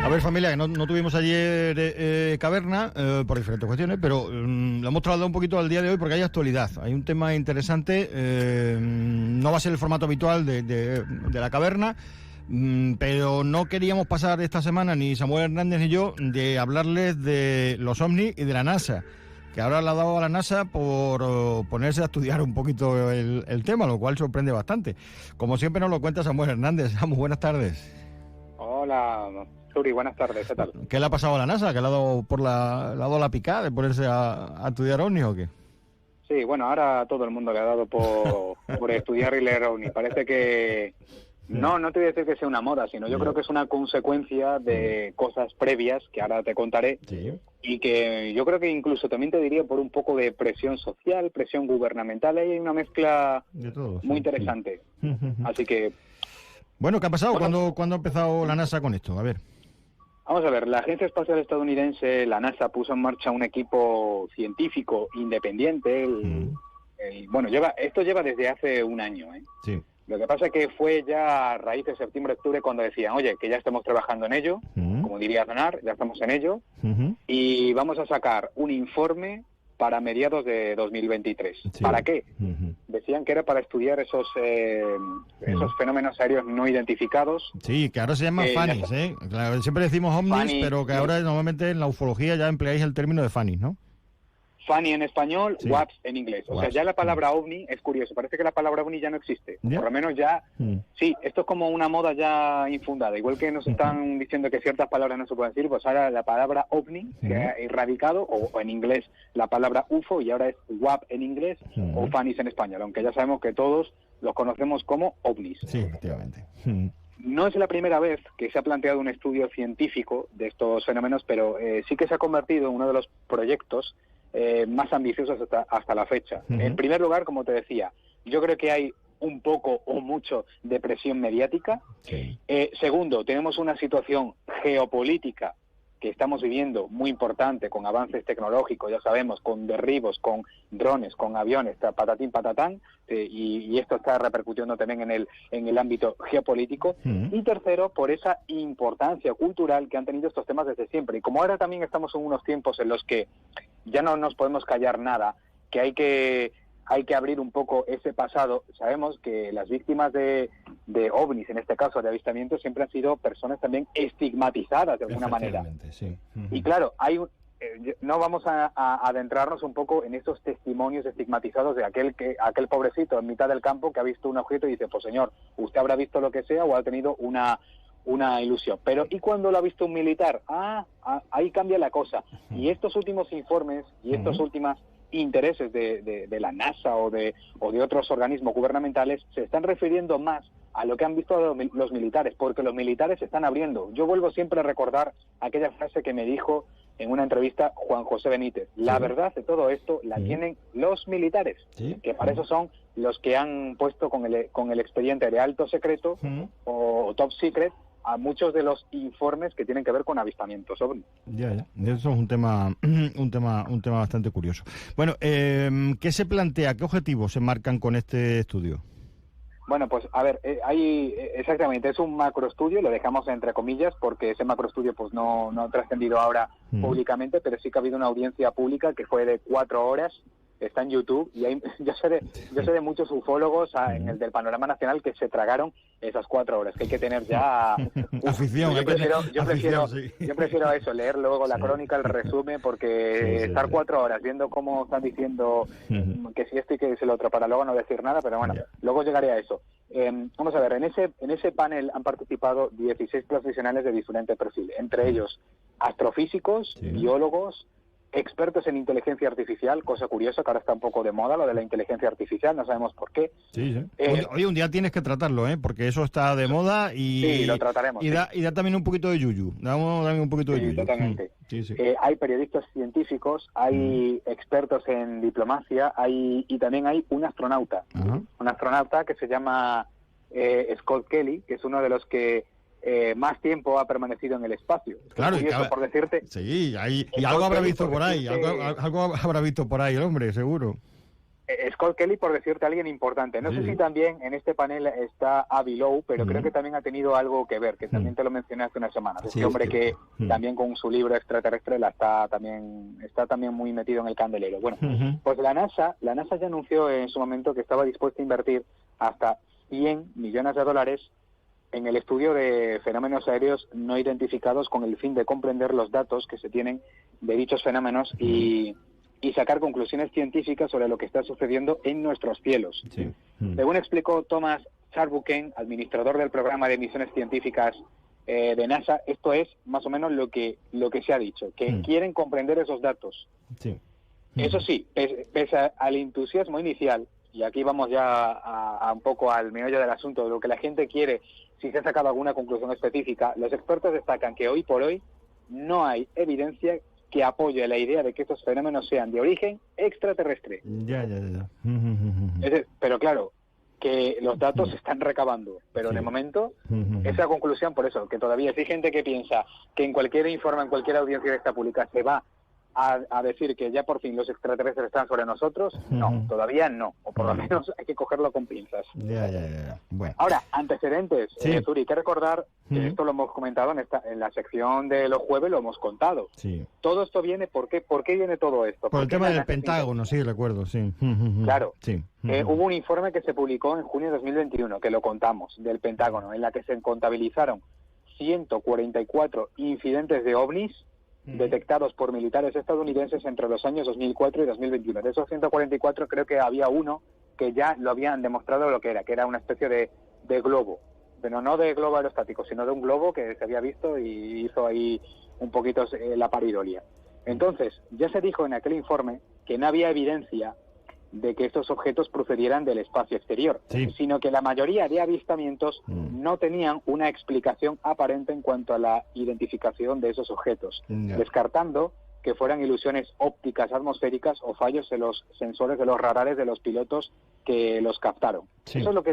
A ver, familia, que no tuvimos ayer caverna por diferentes cuestiones, pero lo hemos trasladado un poquito al día de hoy porque hay actualidad. Hay un tema interesante, no va a ser el formato habitual de la caverna, pero no queríamos pasar esta semana, ni Samuel Hernández ni yo, de hablarles de los ovnis y de la NASA, que ahora le ha dado a la NASA por ponerse a estudiar un poquito el tema, lo cual sorprende bastante. Como siempre nos lo cuenta Samuel Hernández. Samu, buenas tardes. Hola, Suri, buenas tardes, ¿qué tal? ¿Qué le ha pasado a la NASA? ¿Que le ha dado la picada de ponerse a estudiar ovnis o qué? Sí, bueno, ahora todo el mundo le ha dado por estudiar y leer ovni. Parece que no te voy a decir que sea una moda, sino yo creo que es una consecuencia de cosas previas que ahora te contaré. Sí. Y que yo creo que incluso también te diría por un poco de presión social, presión gubernamental, hay una mezcla de todo, muy interesante. Así que... Bueno, ¿qué ha pasado? Bueno, ¿Cuándo ha empezado la NASA con esto? A ver. Vamos a ver, la Agencia Espacial Estadounidense, la NASA, puso en marcha un equipo científico independiente. Esto lleva desde hace un año, ¿eh? Sí. Lo que pasa es que fue ya a raíz de septiembre-octubre cuando decían, oye, que ya estamos trabajando en ello, como diría Aznar, ya estamos en ello, y vamos a sacar un informe para mediados de 2023. Sí. ¿Para qué? Decían que era para estudiar esos fenómenos aéreos no identificados. Sí, que ahora se llaman FANIS, ¿eh? Claro, siempre decimos ovnis, FANIS, pero que ahora normalmente en la ufología ya empleáis el término de FANIS, ¿no? FANI en español, Sí. WAPS en inglés. O sea, WAPS. ya la palabra ovni es curioso. Parece que la palabra ovni ya no existe. ¿Ya? Por lo menos ya... Sí, esto es como una moda ya infundada. Igual que nos están diciendo que ciertas palabras no se pueden decir, pues ahora la palabra ovni se ha erradicado, o en inglés la palabra UFO, y ahora es WAP en inglés o FANIS en español, aunque ya sabemos que todos los conocemos como ovnis. Sí, efectivamente. No es la primera vez que se ha planteado un estudio científico de estos fenómenos, pero sí que se ha convertido en uno de los proyectos más ambiciosos hasta la fecha. En primer lugar, como te decía, yo creo que hay un poco o mucho de presión mediática. Sí. Segundo, tenemos una situación geopolítica que estamos viviendo muy importante, con avances tecnológicos, ya sabemos, con derribos, con drones, con aviones, patatín, patatán, y esto está repercutiendo también en el ámbito geopolítico. Y tercero, por esa importancia cultural que han tenido estos temas desde siempre. Y como ahora también estamos en unos tiempos en los que ya no nos podemos callar nada, que hay que abrir un poco ese pasado. Sabemos que las víctimas de ovnis, en este caso de avistamientos, siempre han sido personas también estigmatizadas de alguna manera. Sí. Y claro, no vamos a adentrarnos un poco en esos testimonios estigmatizados de aquel pobrecito en mitad del campo que ha visto un objeto y dice, pues señor, usted habrá visto lo que sea o ha tenido una ilusión. Pero ¿y cuando lo ha visto un militar? Ahí cambia la cosa. Y estos últimos informes y estos últimos intereses de la NASA o de otros organismos gubernamentales se están refiriendo más a lo que han visto los militares, porque los militares se están abriendo. Yo vuelvo siempre a recordar aquella frase que me dijo en una entrevista Juan José Benítez. La verdad de todo esto la tienen los militares, que para eso son los que han puesto con el expediente de alto secreto o top secret a muchos de los informes que tienen que ver con avistamientos ovni. Ya. Eso es un tema bastante curioso. Bueno, ¿qué se plantea? ¿Qué objetivos se marcan con este estudio? Bueno, pues a ver, exactamente, es un macroestudio, lo dejamos entre comillas porque ese macroestudio pues no ha trascendido ahora públicamente, pero sí que ha habido una audiencia pública que fue de 4 horas, está en YouTube, y yo sé de muchos ufólogos en el del panorama nacional que se tragaron esas 4 horas, que hay que tener ya afición. Yo prefiero eso, leer luego la crónica, el resumen, porque estar 4 horas viendo cómo están diciendo que si esto y que si lo otro, para luego no decir nada, pero bueno, luego llegaré a eso. Vamos a ver, en ese panel han participado 16 profesionales de diferente perfil, entre ellos astrofísicos, biólogos, expertos en inteligencia artificial, cosa curiosa, que ahora está un poco de moda lo de la inteligencia artificial, no sabemos por qué. Oye, un día tienes que tratarlo, porque eso está de moda y... Sí, lo trataremos. Y da también un poquito de yuyu. Damos también un poquito de yuyu. Totalmente. Hay periodistas científicos, hay expertos en diplomacia, y también hay un astronauta. Un astronauta que se llama Scott Kelly, que es uno de los que más tiempo ha permanecido en el espacio. Claro, curioso, por decirte. Sí, y algo habrá visto por ahí, algo habrá visto por ahí el hombre, seguro. Scott Kelly, por decirte a alguien importante. No sé si también en este panel está Avi Lowe, pero creo que también ha tenido algo que ver, que también te lo mencioné hace una semana. Este hombre que también con su libro Extraterrestre está también muy metido en el candelero. Bueno, pues la NASA ya anunció en su momento que estaba dispuesta a invertir hasta $100 millones en el estudio de fenómenos aéreos no identificados con el fin de comprender los datos que se tienen de dichos fenómenos y sacar conclusiones científicas sobre lo que está sucediendo en nuestros cielos. Sí. Según explicó Thomas Charbuchen, administrador del programa de misiones científicas de NASA, esto es más o menos lo que se ha dicho, que quieren comprender esos datos. Sí. Eso sí, pese al entusiasmo inicial, y aquí vamos ya a un poco al meollo del asunto, de lo que la gente quiere, si se ha sacado alguna conclusión específica, los expertos destacan que hoy por hoy no hay evidencia que apoye la idea de que estos fenómenos sean de origen extraterrestre. Ya. Pero claro, que los datos se están recabando, pero de momento esa conclusión, por eso, que todavía hay gente que piensa que en cualquier informe, en cualquier audiencia de esta pública se va a decir que ya por fin los extraterrestres están sobre nosotros, no, todavía no, o por lo menos hay que cogerlo con pinzas. Ya. Bueno. Ahora, antecedentes, Zuri, hay que recordar que esto lo hemos comentado en la sección de los jueves, lo hemos contado. Sí. Todo esto viene, ¿por qué viene todo esto? Por el tema del Pentágono, sí, recuerdo, sí. Claro. Sí. Hubo un informe que se publicó en junio de 2021, que lo contamos, del Pentágono, en la que se contabilizaron 144 incidentes de ovnis detectados por militares estadounidenses entre los años 2004 y 2021. De esos 144 creo que había uno que ya lo habían demostrado lo que era una especie de globo, pero no de globo aerostático, sino de un globo que se había visto y hizo ahí un poquito la paridolia. Entonces, ya se dijo en aquel informe que no había evidencia de que estos objetos procedieran del espacio exterior, sino que la mayoría de avistamientos no tenían una explicación aparente en cuanto a la identificación de esos objetos, descartando que fueran ilusiones ópticas atmosféricas o fallos en los sensores de los radares de los pilotos que los captaron. Eso es lo que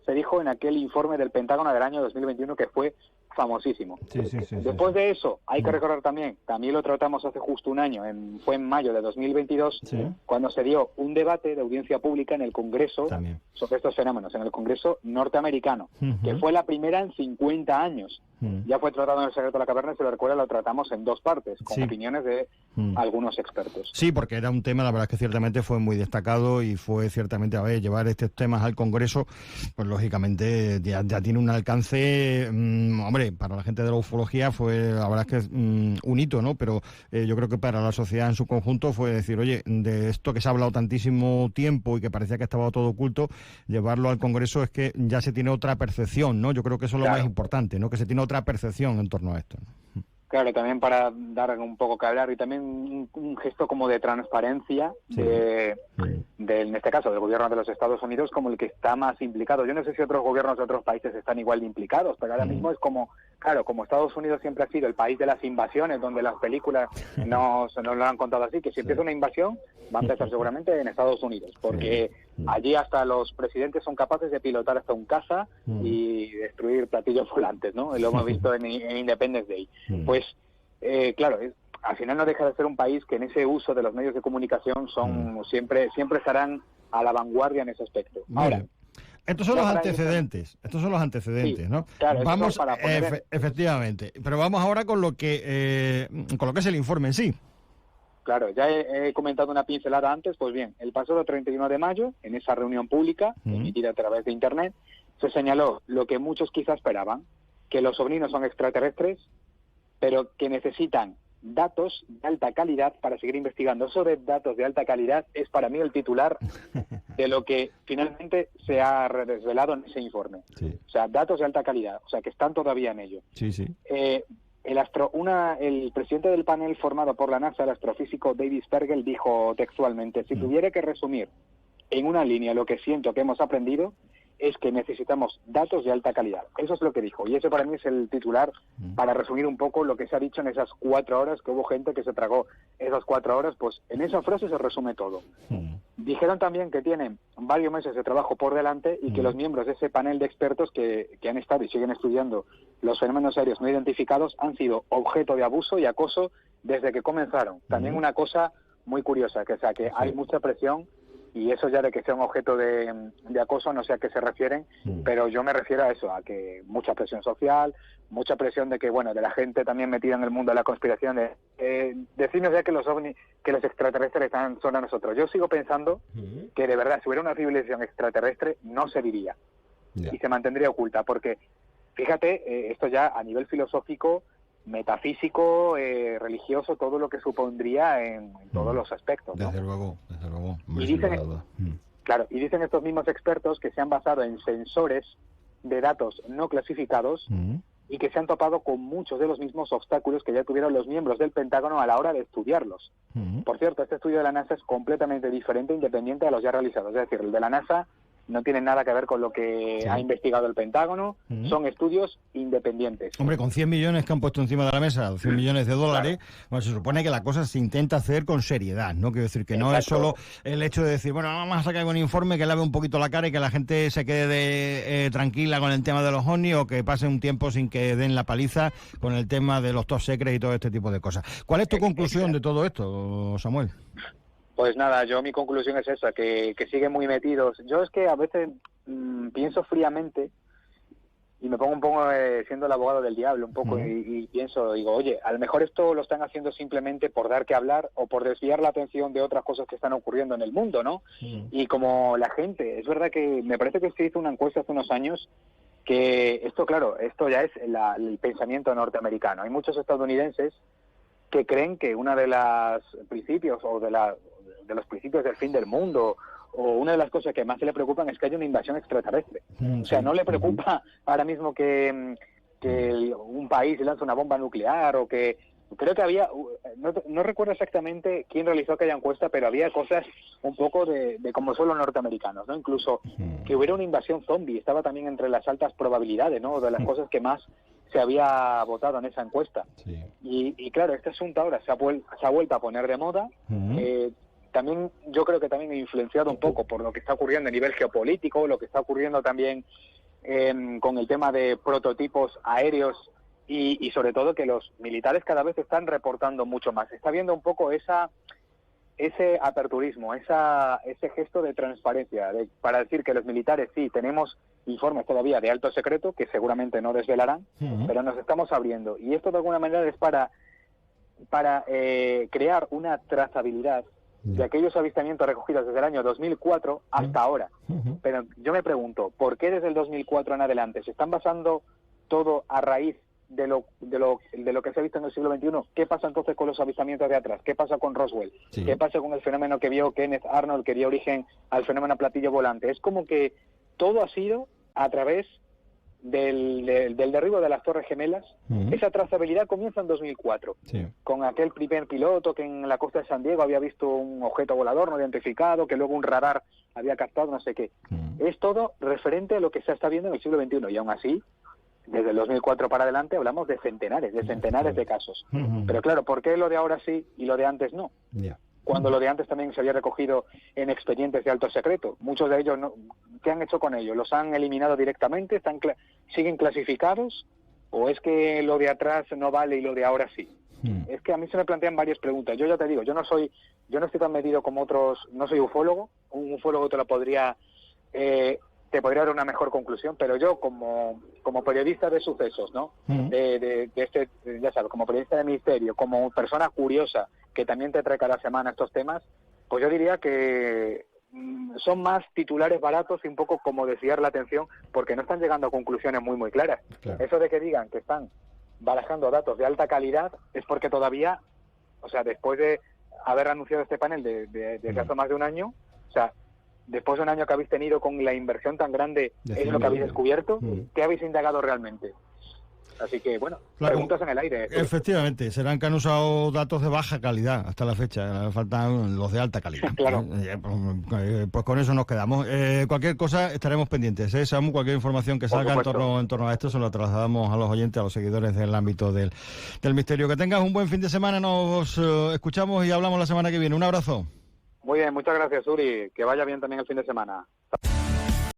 se dijo en aquel informe del Pentágono del año 2021, que fue famosísimo. Después de eso, hay que recordar también lo tratamos hace justo un año, fue en mayo de 2022, cuando se dio un debate de audiencia pública en el Congreso sobre estos fenómenos, en el Congreso norteamericano, que fue la primera en 50 años. Ya fue tratado en el Secreto de la Caverna, y si lo recuerda, lo tratamos en dos partes, con opiniones de algunos expertos. Sí, porque era un tema, la verdad es que ciertamente fue muy destacado y fue ciertamente, llevar estos temas al Congreso, pues lógicamente ya tiene un alcance, hombre, para la gente de la ufología la verdad es que un hito, ¿no? Pero yo creo que para la sociedad en su conjunto fue decir, oye, de esto que se ha hablado tantísimo tiempo y que parecía que estaba todo oculto, llevarlo al Congreso es que ya se tiene otra percepción, ¿no? Yo creo que eso es lo más importante, ¿no? Que se tiene otra percepción en torno a esto, ¿no? Claro, también para dar un poco que hablar y también un gesto como de transparencia en este caso del gobierno de los Estados Unidos como el que está más implicado. Yo no sé si otros gobiernos de otros países están igual de implicados, pero ahora mismo es como Estados Unidos siempre ha sido el país de las invasiones, donde las películas no lo han contado así, que si empieza una invasión va a empezar seguramente en Estados Unidos, porque allí hasta los presidentes son capaces de pilotar hasta un caza y destruir platillos volantes, ¿no? Lo hemos visto en Independence Day. Pues claro, al final no deja de ser un país que en ese uso de los medios de comunicación siempre estarán a la vanguardia en ese aspecto. Ahora, estos son los antecedentes, ¿no? Claro, vamos para efectivamente, pero vamos ahora con lo que es el informe en sí. Claro, ya he comentado una pincelada antes, pues bien, el pasado 31 de mayo, en esa reunión pública, emitida a través de Internet, se señaló lo que muchos quizás esperaban, que los ovnis son extraterrestres, pero que necesitan datos de alta calidad para seguir investigando. Sobre datos de alta calidad es para mí el titular de lo que finalmente se ha desvelado en ese informe. O sea, datos de alta calidad, o sea, que están todavía en ello. El presidente del panel formado por la NASA, el astrofísico David Spergel, dijo textualmente: si tuviera que resumir en una línea lo que siento que hemos aprendido, es que necesitamos datos de alta calidad. Eso es lo que dijo. Y ese para mí es el titular para resumir un poco lo que se ha dicho en esas 4 horas, que hubo gente que se tragó esas 4 horas, pues en esa frase se resume todo. Dijeron también que tienen varios meses de trabajo por delante y que los miembros de ese panel de expertos que han estado y siguen estudiando los fenómenos aéreos no identificados han sido objeto de abuso y acoso desde que comenzaron. También una cosa muy curiosa, que hay mucha presión y eso ya de que sea un objeto de acoso, no sé a qué se refieren, pero yo me refiero a eso, a que mucha presión social, mucha presión de que, bueno, de la gente también metida en el mundo de la conspiración, de decirnos ya que los ovnis, que los extraterrestres son a nosotros. Yo sigo pensando que de verdad, si hubiera una civilización extraterrestre, no se diría y se mantendría oculta, porque fíjate, esto ya a nivel filosófico, metafísico, religioso, todo lo que supondría en todos los aspectos, ¿no? Desde luego. Y dicen, claro, y dicen estos mismos expertos que se han basado en sensores de datos no clasificados y que se han topado con muchos de los mismos obstáculos que ya tuvieron los miembros del Pentágono a la hora de estudiarlos. Por cierto, este estudio de la NASA es completamente diferente e independiente a los ya realizados. Es decir, el de la NASA no tiene nada que ver con lo que ha investigado el Pentágono, son estudios independientes. Hombre, con 100 millones que han puesto encima de la mesa, 100 millones de dólares, claro. Bueno, se supone que la cosa se intenta hacer con seriedad, ¿no? Quiero decir que no es solo el hecho de decir, bueno, vamos a sacar un informe que lave un poquito la cara y que la gente se quede tranquila con el tema de los ovnis o que pase un tiempo sin que den la paliza con el tema de los top secrets y todo este tipo de cosas. ¿Cuál es tu conclusión de todo esto, Samuel? Pues nada, mi conclusión es esa, que siguen muy metidos. Yo es que a veces pienso fríamente y me pongo un poco siendo el abogado del diablo un poco y pienso, digo, oye, a lo mejor esto lo están haciendo simplemente por dar que hablar o por desviar la atención de otras cosas que están ocurriendo en el mundo, ¿no? Y como la gente, es verdad que me parece que se hizo una encuesta hace unos años que esto, claro, esto ya es el pensamiento norteamericano. Hay muchos estadounidenses que creen que una de los principios o de los principios del fin del mundo o una de las cosas que más se le preocupan es que haya una invasión extraterrestre. O sea, no le preocupa ahora mismo que un país lance una bomba nuclear o que... Creo que había... No recuerdo exactamente quién realizó aquella encuesta, pero había cosas un poco de como son los norteamericanos, ¿no? Incluso que hubiera una invasión zombie, estaba también entre las altas probabilidades, ¿no? De las cosas que más se había votado en esa encuesta. Sí. Y claro, este asunto ahora se ha vuelto a poner de moda. También yo creo que también influenciado un poco por lo que está ocurriendo a nivel geopolítico, lo que está ocurriendo también con el tema de prototipos aéreos y sobre todo que los militares cada vez están reportando mucho más. Está viendo un poco ese aperturismo, ese gesto de transparencia, para decir que los militares sí tenemos informes todavía de alto secreto, que seguramente no desvelarán, pero nos estamos abriendo. Y esto de alguna manera es para crear una trazabilidad de aquellos avistamientos recogidos desde el año 2004 hasta ahora. Pero yo me pregunto, ¿por qué desde el 2004 en adelante se están basando todo a raíz de lo que se ha visto en el siglo XXI? ¿Qué pasa entonces con los avistamientos de atrás? ¿Qué pasa con Roswell? ¿Qué pasa con el fenómeno que vio Kenneth Arnold, que dio origen al fenómeno platillo volante? Es como que todo ha sido a través del derribo de las Torres Gemelas. Esa trazabilidad comienza en 2004, con aquel primer piloto que en la costa de San Diego había visto un objeto volador no identificado, que luego un radar había captado no sé qué. Es todo referente a lo que se está viendo en el siglo XXI, y aún así, desde el 2004 para adelante hablamos de centenares de casos. Pero claro, ¿por qué lo de ahora sí y lo de antes no? Cuando lo de antes también se había recogido en expedientes de alto secreto. Muchos de ellos, ¿qué han hecho con ellos? ¿Los han eliminado directamente? ¿Siguen clasificados? ¿O es que lo de atrás no vale y lo de ahora sí? Es que a mí se me plantean varias preguntas. Yo ya te digo, yo no estoy tan metido como otros, no soy ufólogo. Un ufólogo te podría dar una mejor conclusión, pero yo como periodista de sucesos, ¿no? De este, ya sabes, como periodista de misterio, como persona curiosa que también te trae cada semana estos temas, pues yo diría que son más titulares baratos y un poco como desviar la atención, porque no están llegando a conclusiones muy muy claras. Claro. Eso de que digan que están barajando datos de alta calidad es porque todavía, o sea, después de haber anunciado este panel desde hace más de un año, o sea, después de un año que habéis tenido con la inversión tan grande, ¿es lo que habéis descubierto? ¿Qué habéis indagado realmente? Así que, bueno, preguntas en el aire. Efectivamente, serán que han usado datos de baja calidad hasta la fecha, faltan los de alta calidad. Claro. Pues con eso nos quedamos. Cualquier cosa estaremos pendientes, Samu, cualquier información que salga en torno a esto se lo trasladamos a los oyentes, a los seguidores del ámbito del misterio. Que tengas un buen fin de semana, nos escuchamos y hablamos la semana que viene. Un abrazo. Muy bien, muchas gracias, Uri. Que vaya bien también el fin de semana.